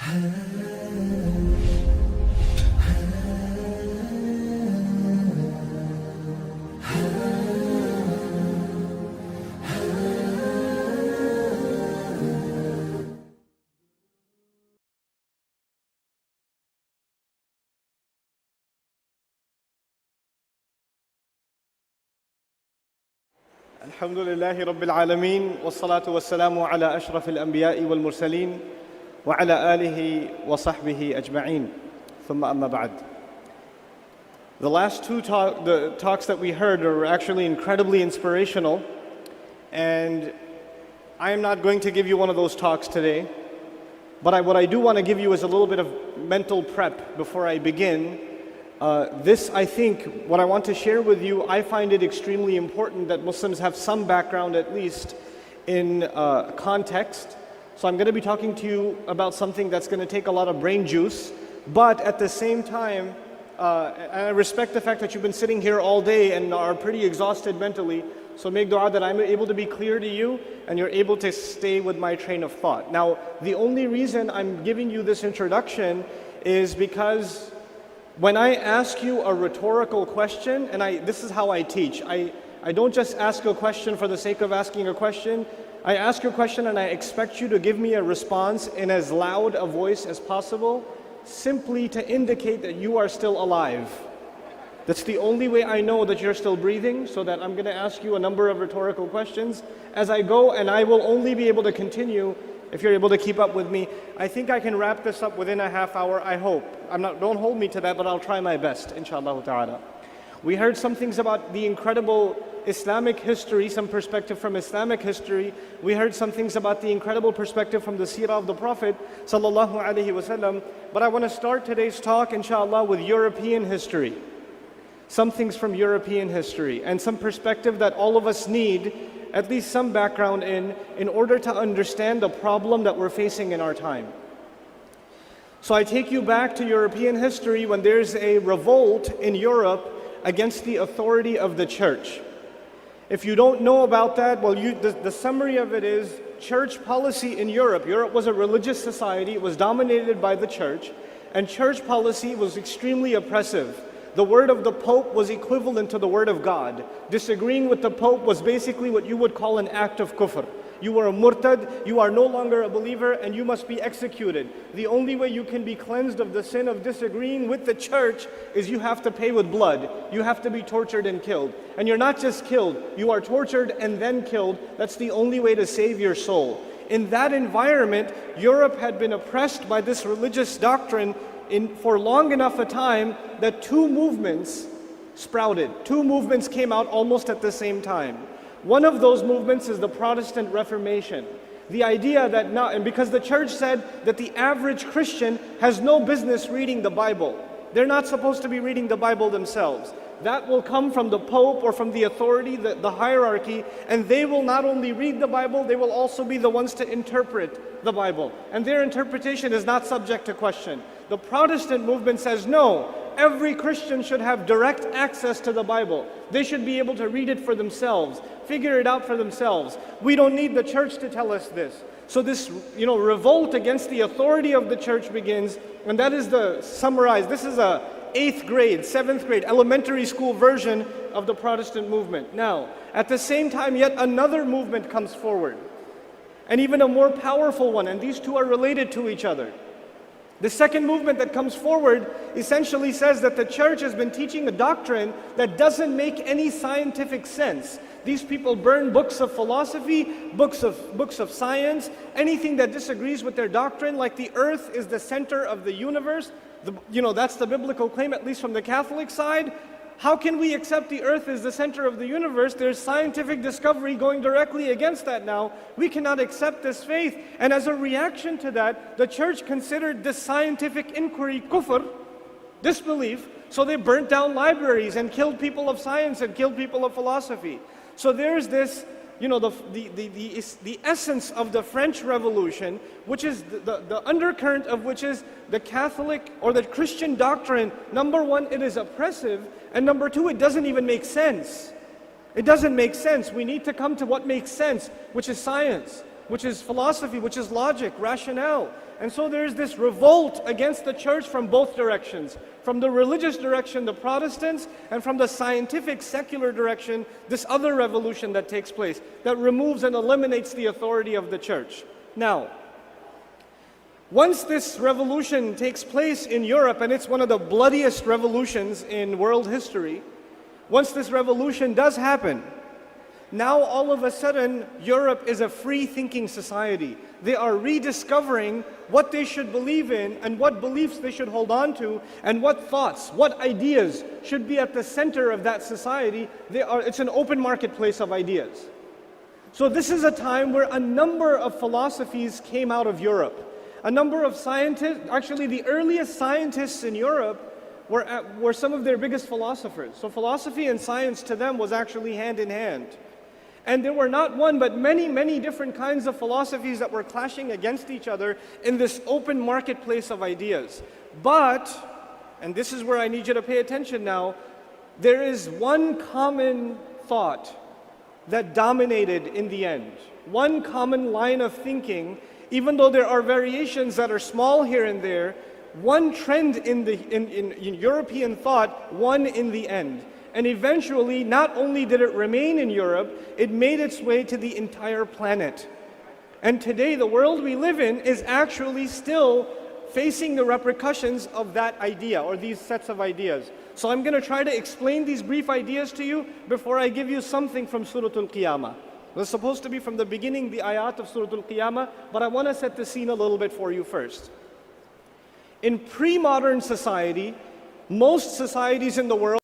الحمد لله رب العالمين والصلاة والسلام على أشرف الأنبياء والمرسلين وعلى آله وصحبه أجمعين ثم أما بعد. The last two talks that we heard are actually incredibly inspirational, and I am not going to give you one of those talks today, but what I do want to give you is a little bit of mental prep before I begin. I think, what I want to share with you, I find it extremely important that Muslims have some background at least in context. So I'm going to be talking to you about something that's going to take a lot of brain juice, but at the same time, I respect the fact that you've been sitting here all day and are pretty exhausted mentally, so make dua that I'm able to be clear to you and you're able to stay with my train of thought. Now, the only reason I'm giving you this introduction is because when I ask you a rhetorical question, and this is how I teach, I don't just ask a question for the sake of asking a question. I ask you a question and I expect you to give me a response in as loud a voice as possible, simply to indicate that you are still alive. That's the only way I know that you're still breathing, so that I'm going to ask you a number of rhetorical questions as I go, and I will only be able to continue if you're able to keep up with me. I think I can wrap this up within a half hour, I hope. Don't hold me to that, but I'll try my best, inshallah ta'ala. We heard some things about the incredible Islamic history, some perspective from Islamic history. We heard some things about the incredible perspective from the seerah of the Prophet sallallahu alaihi wasallam. But I want to start today's talk, inshallah, with European history. Some things from European history and some perspective that all of us need, at least some background in order to understand the problem that we're facing in our time. So I take you back to European history when there's a revolt in Europe against the authority of the church. If you don't know about that, well, the summary of it is church policy in Europe. Europe was a religious society. It was dominated by the church, and church policy was extremely oppressive. The word of the Pope was equivalent to the word of God. Disagreeing with the Pope was basically what you would call an act of kufr. You were a murtad, you are no longer a believer, and you must be executed. The only way you can be cleansed of the sin of disagreeing with the church is you have to pay with blood. You have to be tortured and killed. And you're not just killed, you are tortured and then killed. That's the only way to save your soul. In that environment, Europe had been oppressed by this religious doctrine for long enough a time that two movements sprouted. Two movements came out almost at the same time. One of those movements is the Protestant Reformation. The idea that and because the church said that the average Christian has no business reading the Bible. They're not supposed to be reading the Bible themselves. That will come from the Pope or from the authority, the hierarchy, and they will not only read the Bible, they will also be the ones to interpret the Bible. And their interpretation is not subject to question. The Protestant movement says, no, every Christian should have direct access to the Bible. They should be able to read it for themselves, figure it out for themselves. We don't need the church to tell us this. So this, revolt against the authority of the church begins, and that is summarized. This is a 8th grade, 7th grade, elementary school version of the Protestant movement. Now, at the same time, yet another movement comes forward, and even a more powerful one, and these two are related to each other. The second movement that comes forward essentially says that the church has been teaching a doctrine that doesn't make any scientific sense. These people burn books of philosophy, books of science, anything that disagrees with their doctrine, like the earth is the center of the universe. That's the biblical claim, at least from the Catholic side. How can we accept the earth is the center of the universe? There's scientific discovery going directly against that now. We cannot accept this faith. And as a reaction to that, the church considered this scientific inquiry kufr, disbelief, so they burnt down libraries and killed people of science and killed people of philosophy. So there's this, the essence of the French Revolution, which is the undercurrent of which is the Catholic or the Christian doctrine. Number one, it is oppressive, and number two, it doesn't even make sense. It doesn't make sense. We need to come to what makes sense, which is science. which is philosophy, which is logic, rationale. And so there's this revolt against the church from both directions. From the religious direction, the Protestants, and from the scientific, secular direction, this other revolution that takes place, that removes and eliminates the authority of the church. Now, once this revolution takes place in Europe, and it's one of the bloodiest revolutions in world history, once this revolution does happen, now all of a sudden, Europe is a free-thinking society. They are rediscovering what they should believe in and what beliefs they should hold on to and what thoughts, what ideas should be at the center of that society. It's an open marketplace of ideas. So this is a time where a number of philosophies came out of Europe. A number of scientists, actually the earliest scientists in Europe were some of their biggest philosophers. So philosophy and science to them was actually hand in hand. And there were not one, but many, many different kinds of philosophies that were clashing against each other in this open marketplace of ideas. But, and this is where I need you to pay attention now, there is one common thought that dominated in the end. One common line of thinking, even though there are variations that are small here and there, one trend in European thought won in the end. And eventually, not only did it remain in Europe, it made its way to the entire planet. And today, the world we live in is actually still facing the repercussions of that idea, or these sets of ideas. So I'm going to try to explain these brief ideas to you before I give you something from Surah Al-Qiyamah. It's supposed to be from the beginning, the ayat of Surah Al-Qiyamah, but I want to set the scene a little bit for you first. In pre-modern society, most societies in the world